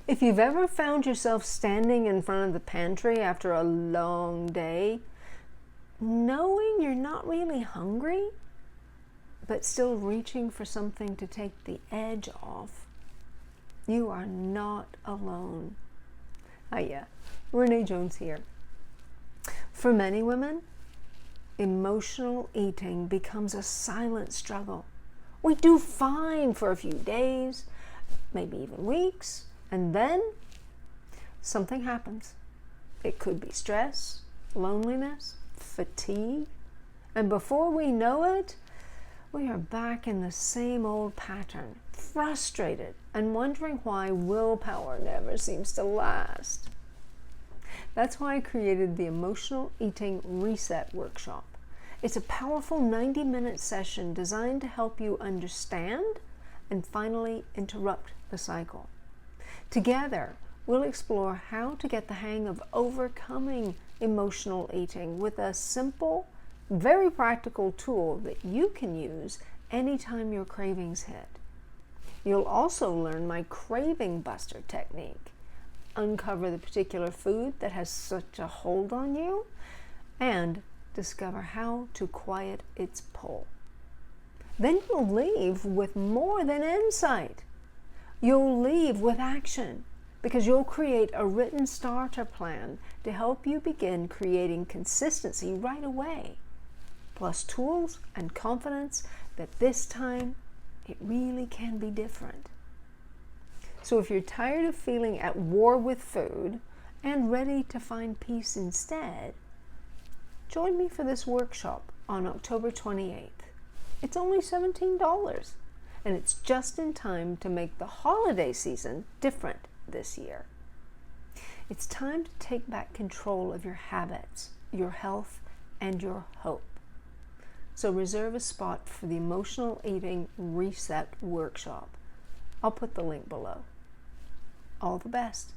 If you've ever found yourself standing in front of the pantry after a long day, knowing you're not really hungry, but still reaching for something to take the edge off, you are not alone. Hiya, Renee Jones here. For many women, emotional eating becomes a silent struggle. We do fine for a few days, maybe even weeks, and then something happens. It could be stress, loneliness, fatigue, and before we know it, we are back in the same old pattern, frustrated and wondering why willpower never seems to last. That's why I created the Emotional Eating Reset Workshop. It's a powerful 90-minute session designed to help you understand and finally interrupt the cycle. Together, we'll explore how to get the hang of overcoming emotional eating with a simple, very practical tool that you can use anytime your cravings hit. You'll also learn my craving buster technique, uncover the particular food that has such a hold on you, and discover how to quiet its pull. Then you'll leave with more than insight. You'll leave with action because you'll create a written starter plan to help you begin creating consistency right away, plus tools and confidence that this time it really can be different. So if you're tired of feeling at war with food and ready to find peace instead, join me for this workshop on October 28th. It's only $17, and it's just in time to make the holiday season different this year. It's time to take back control of your habits, your health, and your hope. So reserve a spot for the Emotional Eating Reset Workshop. I'll put the link below. All the best.